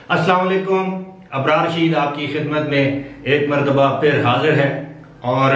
अस्सलाम वालेकुम। अबरार रशीद आपकी खिदमत में एक मरतबा फिर हाजिर है और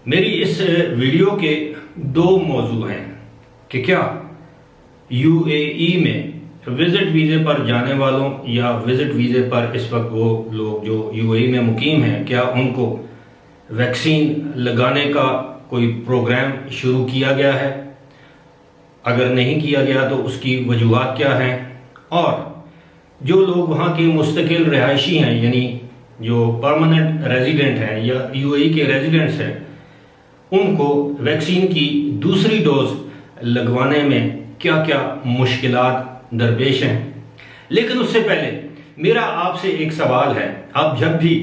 मेरी इस वीडियो के दो मौजू हैं कि क्या यूएई में विजिट वीज़े पर जाने वालों या विजिट वीज़े पर इस वक्त वो लोग जो यूएई में मुकीम हैं, क्या उनको वैक्सीन लगाने का कोई प्रोग्राम शुरू किया गया है? अगर नहीं किया गया तो उसकी वजूहात क्या हैं? और जो लोग वहाँ के मुस्तकिल रहायशी हैं, यानी जो परमानेंट रेजिडेंट हैं या यूएई के रेजिडेंट्स हैं, उनको वैक्सीन की दूसरी डोज लगवाने में क्या क्या मुश्किलात दरपेश हैं। लेकिन उससे पहले मेरा आपसे एक सवाल है। आप जब भी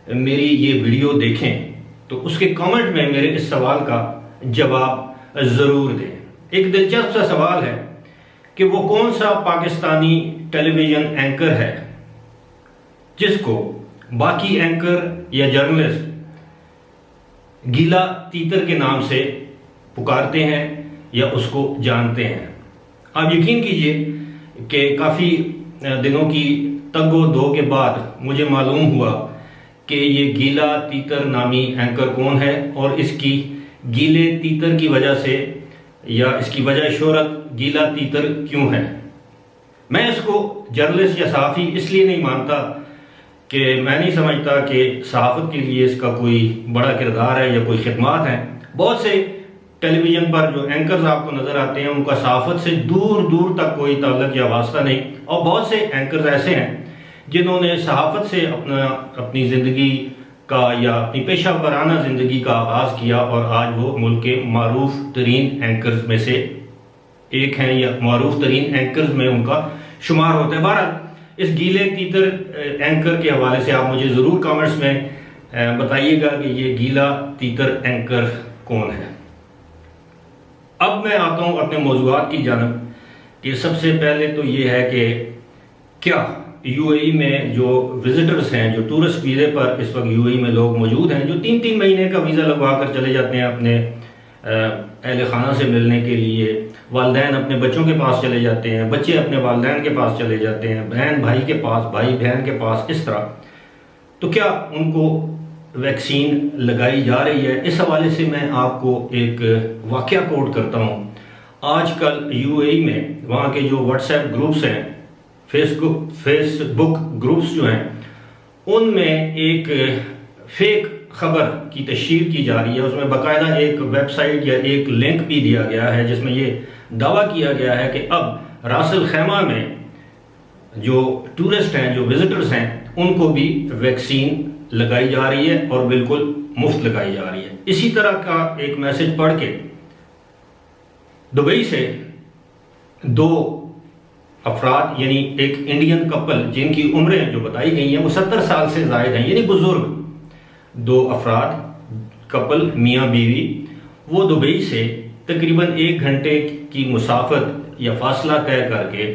मेरी ये वीडियो देखें तो उसके कमेंट में मेरे इस सवाल का जवाब ज़रूर दें। एक दिलचस्प सा सवाल है कि वो कौन सा पाकिस्तानी टेलीविज़न एंकर है जिसको बाकी एंकर या जर्नलिस्ट गीला तीतर के नाम से पुकारते हैं या उसको जानते हैं। आप यकीन कीजिए कि काफ़ी दिनों की तगो दो के बाद मुझे मालूम हुआ कि ये गीला तीतर नामी एंकर कौन है और इसकी गीले तीतर की वजह से या इसकी वजह शोहरत गीला तीतर क्यों है। मैं इसको जर्नलिस्ट या सहाफ़ी इसलिए नहीं मानता कि मैं नहीं समझता कि सहाफ़त के लिए इसका कोई बड़ा किरदार है या कोई खिदमात है। बहुत से टेलीविज़न पर जो एंकर्स आपको नज़र आते हैं उनका सहाफ़त से दूर दूर तक कोई ताल्लुक या वास्ता नहीं, और बहुत से एंकर्स ऐसे हैं जिन्होंने सहाफ़त से अपनी ज़िंदगी का या अपनी पेशा वराना ज़िंदगी का आगाज़ किया और आज वो मुल्क के मारूफ तरीन एंकर्स में से एक हैं या मारूफ तरीन एंकर्स में उनका शुमार होता है। बहरहाल इस गीले तीतर एंकर के हवाले से आप मुझे ज़रूर कमेंट्स में बताइएगा कि ये गीला तीतर एंकर कौन है। अब मैं आता हूँ अपने मौज़ूआत की जानब कि सबसे पहले तो ये है कि क्या यूएई में जो विजिटर्स हैं, जो टूरिस्ट वीज़े पर इस वक्त यूएई में लोग मौजूद हैं, जो 3-3 महीने का वीज़ा लगवा कर चले जाते हैं अपने अहल खाना से मिलने के लिए, वालिदैन अपने बच्चों के पास चले जाते हैं, बच्चे अपने वालिदैन के पास चले जाते हैं, बहन भाई के पास, भाई बहन के पास, इस तरह, तो क्या उनको वैक्सीन लगाई जा रही है? इस हवाले से मैं आपको एक वाक़या कोट करता हूँ। आजकल यूएई में वहाँ के जो व्हाट्सएप ग्रुप्स हैं, फेसबुक ग्रुप्स जो हैं, उनमें एक फेक खबर की तशहीर की जा रही है। उसमें बाकायदा एक वेबसाइट या एक लिंक भी दिया गया है जिसमें ये दावा किया गया है कि अब रास अल खैमा में जो टूरिस्ट हैं, जो विजिटर्स हैं, उनको भी वैक्सीन लगाई जा रही है और बिल्कुल मुफ्त लगाई जा रही है। इसी तरह का एक मैसेज पढ़ के दुबई से दो अफराद, यानी एक इंडियन कपल जिनकी उम्रें जो बताई गई हैं वो 70 साल से ज़ायद हैं, यानी बुजुर्ग दो अफराद कपल मियाँ बीवी, वो दुबई से तकरीबन 1 घंटे की मुसाफत या फासला तय करके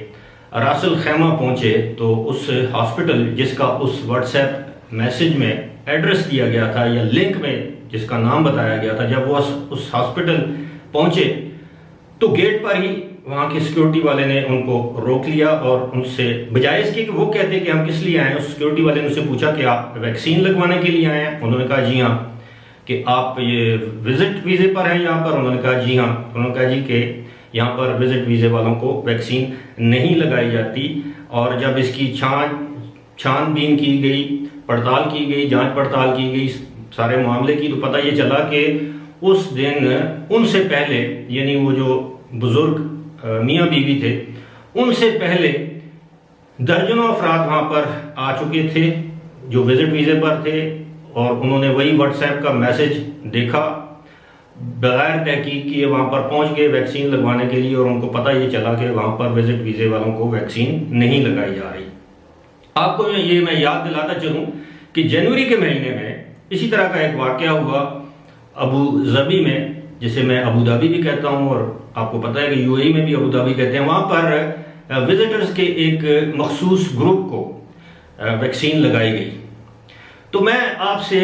रास अल खैमा पहुँचे तो उस हॉस्पिटल जिसका उस व्हाट्सएप मैसेज में एड्रेस दिया गया था या लिंक में जिसका नाम बताया गया था, जब वो उस हॉस्पिटल पहुँचे तो गेट पर ही वहाँ के सिक्योरिटी वाले ने उनको रोक लिया और उनसे बजाय इसके कि वो कहते कि हम किस लिए आए हैं, उस सिक्योरिटी वाले ने उनसे पूछा कि आप वैक्सीन लगवाने के लिए आए हैं? उन्होंने कहा जी हाँ। कि आप ये विजिट वीज़े पर हैं यहाँ पर? उन्होंने कहा जी हाँ। उन्होंने कहा जी कि यहाँ पर विजिट वीज़े वालों को वैक्सीन नहीं लगाई जाती। और जब इसकी छानबीन की गई, पड़ताल की गई, जाँच पड़ताल की गई सारे मामले की, तो पता ये चला कि उस दिन उनसे पहले, यानी वो जो बुजुर्ग मियाँ बीवी थे, उनसे पहले दर्जनों अफराद वहाँ पर आ चुके थे जो विजिट वीज़े पर थे और उन्होंने वही व्हाट्सएप का मैसेज देखा, बगैर तहकीक किए वहाँ पर पहुँच गए वैक्सीन लगवाने के लिए और उनको पता ये चला कि वहाँ पर विजिट वीज़े वालों को वैक्सीन नहीं लगाई जा रही। आपको मैं याद दिलाता चलूँ कि जनवरी के महीने में इसी तरह का एक वाक़या हुआ अबू धाबी में, जिसे मैं अबू धाबी भी कहता हूँ और आपको पता है कि यूएई में भी अबू धाबी कहते हैं। वहाँ पर विजिटर्स के एक मखसूस ग्रुप को वैक्सीन लगाई गई। तो मैं आपसे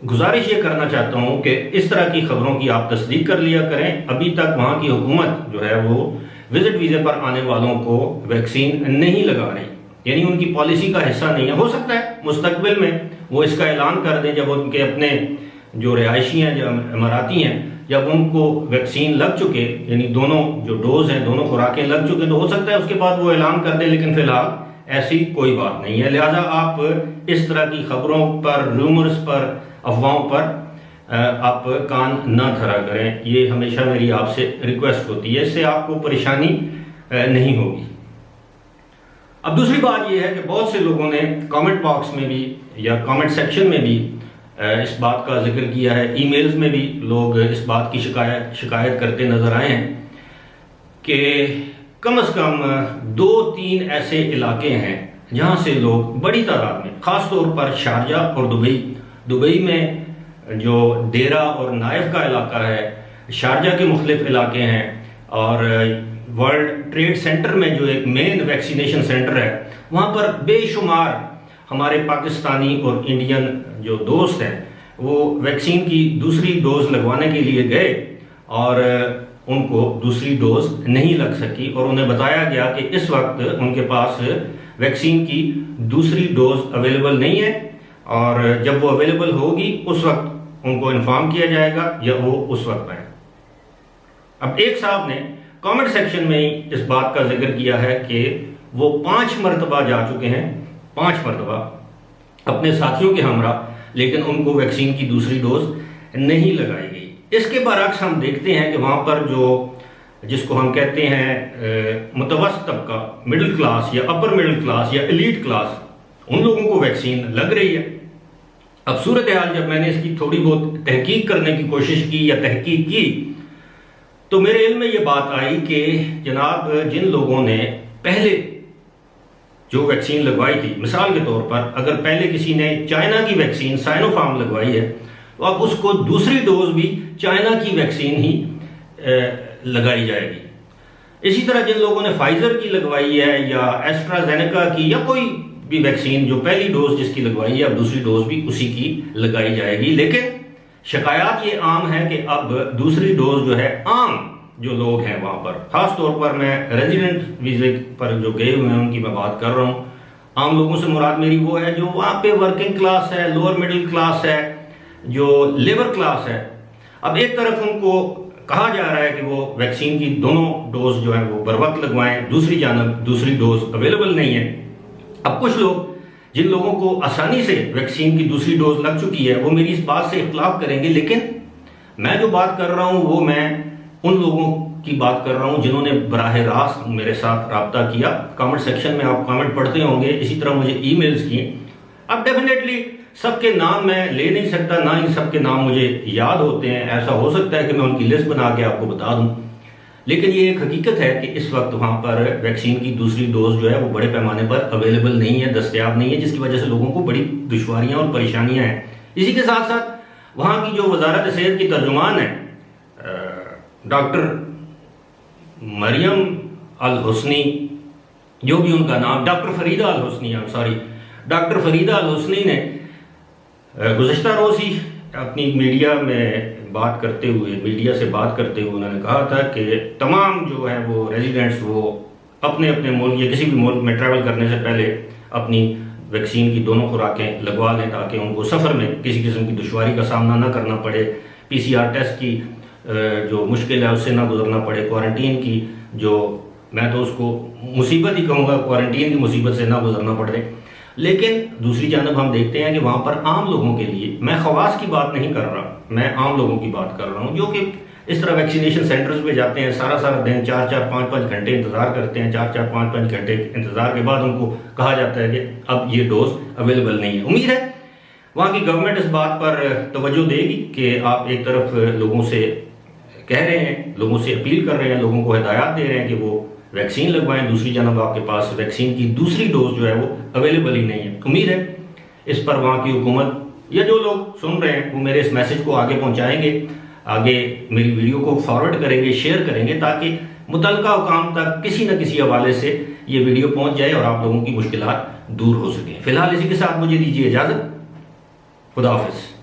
गुजारिश ये करना चाहता हूँ कि इस तरह की खबरों की आप तस्दीक कर लिया करें। अभी तक वहाँ की हुकूमत जो है वो विजिट वीज़े पर आने वालों को वैक्सीन नहीं लगा रही। यानी उनकी पॉलिसी का हिस्सा नहीं है। हो सकता है मुस्तकबिल में वो इसका ऐलान कर दें, जब उनके अपने जो रिहायशी हैं, जो इमाराती हैं, जब उनको वैक्सीन लग चुके, यानी दोनों जो डोज हैं, दोनों खुराकें लग चुके, तो हो सकता है उसके बाद वो ऐलान कर दें, लेकिन फिलहाल ऐसी कोई बात नहीं है। लिहाजा आप इस तरह की खबरों पर, रूमर्स पर, अफवाहों पर आप कान ना धरा करें। ये हमेशा मेरी आपसे रिक्वेस्ट होती है, इससे आपको परेशानी नहीं होगी। अब दूसरी बात यह है कि बहुत से लोगों ने कमेंट बॉक्स में भी या कमेंट सेक्शन में भी इस बात का जिक्र किया है, ईमेल्स में भी लोग इस बात की शिकायत करते नजर आए हैं कि कम से कम 2-3 ऐसे इलाके हैं जहां से लोग बड़ी तादाद में, खास तौर पर शारजाह और दुबई में जो डेरा और नाइफ का इलाका है, शारजाह के मुख्तलिफ इलाके हैं, और वर्ल्ड ट्रेड सेंटर में जो एक मेन वैक्सीनेशन सेंटर है, वहां पर बेशुमार हमारे पाकिस्तानी और इंडियन जो दोस्त हैं वो वैक्सीन की दूसरी डोज लगवाने के लिए गए और उनको दूसरी डोज नहीं लग सकी, और उन्हें बताया गया कि इस वक्त उनके पास वैक्सीन की दूसरी डोज अवेलेबल नहीं है, और जब वो अवेलेबल होगी उस वक्त उनको इन्फॉर्म किया जाएगा या वो उस वक्त आए। अब एक साहब ने कमेंट सेक्शन में ही इस बात का जिक्र किया है कि वो 5 मरतबा जा चुके हैं, 5 मरतबा अपने साथियों के हमरा, लेकिन उनको वैक्सीन की दूसरी डोज नहीं लगाई गई। इसके बरअक्स हम देखते हैं कि वहाँ पर जो जिसको हम कहते हैं मुतवस्सित तबका, मिडिल क्लास या अपर मिडिल क्लास या एलीट क्लास, उन लोगों को वैक्सीन लग रही है। अब सूरत हाल जब मैंने इसकी थोड़ी बहुत तहकीक करने की कोशिश की या तहकीक की, तो मेरे इल्म में ये बात आई कि जनाब जिन लोगों ने पहले जो वैक्सीन लगवाई थी, मिसाल के तौर पर अगर पहले किसी ने चाइना की वैक्सीन साइनोफार्म लगवाई है, तो अब उसको दूसरी डोज भी चाइना की वैक्सीन ही लगाई जाएगी। इसी तरह जिन लोगों ने फाइजर की लगवाई है या एस्ट्राजेनेका की या कोई भी वैक्सीन, जो पहली डोज जिसकी लगवाई है, अब दूसरी डोज भी उसी की लगाई जाएगी। लेकिन शिकायत ये आम है कि अब दूसरी डोज जो है, आम जो लोग हैं वहां पर, खास तौर पर मैं रेजिडेंट वीजे पर जो गए हुए हैं उनकी मैं बात कर रहा हूं, आम लोगों से मुराद मेरी वो है जो वहां पे वर्किंग क्लास है, लोअर मिडिल क्लास है, जो लेबर क्लास है। अब एक तरफ उनको कहा जा रहा है कि वो वैक्सीन की दोनों डोज जो है वो बर वक्त लगवाएं, दूसरी जानब दूसरी डोज अवेलेबल नहीं है। अब कुछ लोग जिन लोगों को आसानी से वैक्सीन की दूसरी डोज लग चुकी है वो मेरी इस बात से इख्तलाफ करेंगे, लेकिन मैं जो बात कर रहा हूं वो मैं उन लोगों की बात कर रहा हूं जिन्होंने बराह रास्त मेरे साथ राब्ता किया। कमेंट सेक्शन में आप कमेंट पढ़ते होंगे, इसी तरह मुझे ईमेल्स किए। अब डेफिनेटली सबके नाम मैं ले नहीं सकता, ना ही सबके नाम मुझे याद होते हैं। ऐसा हो सकता है कि मैं उनकी लिस्ट बना के आपको बता दूं, लेकिन ये एक हकीकत है कि इस वक्त वहां पर वैक्सीन की दूसरी डोज जो है वो बड़े पैमाने पर अवेलेबल नहीं है, दस्तयाब नहीं है, जिसकी वजह से लोगों को बड़ी दुश्वारियां और परेशानियां हैं। इसी के साथ साथ वहां की जो वजारत सेहत की तर्जुमान है डॉक्टर मरियम अल हुसनी, जो भी उनका नाम, डॉक्टर फरीदा अल हुसनी, डॉक्टर फरीदा अल हुसनी ने गुज़श्ता रोज़ ही अपनी मीडिया से बात करते हुए उन्होंने कहा था कि तमाम जो है वो रेजिडेंट्स वो अपने अपने मुल्क या किसी भी मुल्क में ट्रैवल करने से पहले अपनी वैक्सीन की दोनों खुराकें लगवा लें, ताकि उनको सफ़र में किसी किस्म की दुश्वारी का सामना ना करना पड़े, PCR टेस्ट की जो मुश्किल है उससे ना गुजरना पड़े, क्वारंटीन की जो मैं तो उसको मुसीबत ही कहूँगा, क्वारंटीन की मुसीबत से ना गुजरना पड़े। लेकिन दूसरी जानब हम देखते हैं कि वहाँ पर आम लोगों के लिए, मैं खवास की बात नहीं कर रहा, मैं आम लोगों की बात कर रहा हूँ, जो कि इस तरह वैक्सीनेशन सेंटर्स पे जाते हैं, सारा दिन 4-4, 5-5 घंटे इंतज़ार करते हैं, 4-4, 5-5 घंटे इंतज़ार के बाद उनको कहा जाता है कि अब ये डोज अवेलेबल नहीं है। उम्मीद है वहाँ की गवर्नमेंट इस बात पर तवज्जो देगी कि आप एक तरफ लोगों से कह रहे हैं, लोगों से अपील कर रहे हैं, लोगों को हिदायत दे रहे हैं कि वो वैक्सीन लगवाएं, दूसरी जानब आपके पास वैक्सीन की दूसरी डोज जो है वो अवेलेबल ही नहीं है। उम्मीद है इस पर वहाँ की हुकूमत या जो लोग सुन रहे हैं वो मेरे इस मैसेज को आगे पहुँचाएंगे, आगे मेरी वीडियो को फॉरवर्ड करेंगे, शेयर करेंगे, ताकि मुतल्लिका हुकाम तक किसी न किसी हवाले से ये वीडियो पहुँच जाए और आप लोगों की मुश्किलात दूर हो सकें। फिलहाल इसी के साथ मुझे दीजिए इजाज़त। खुदा हाफिज़।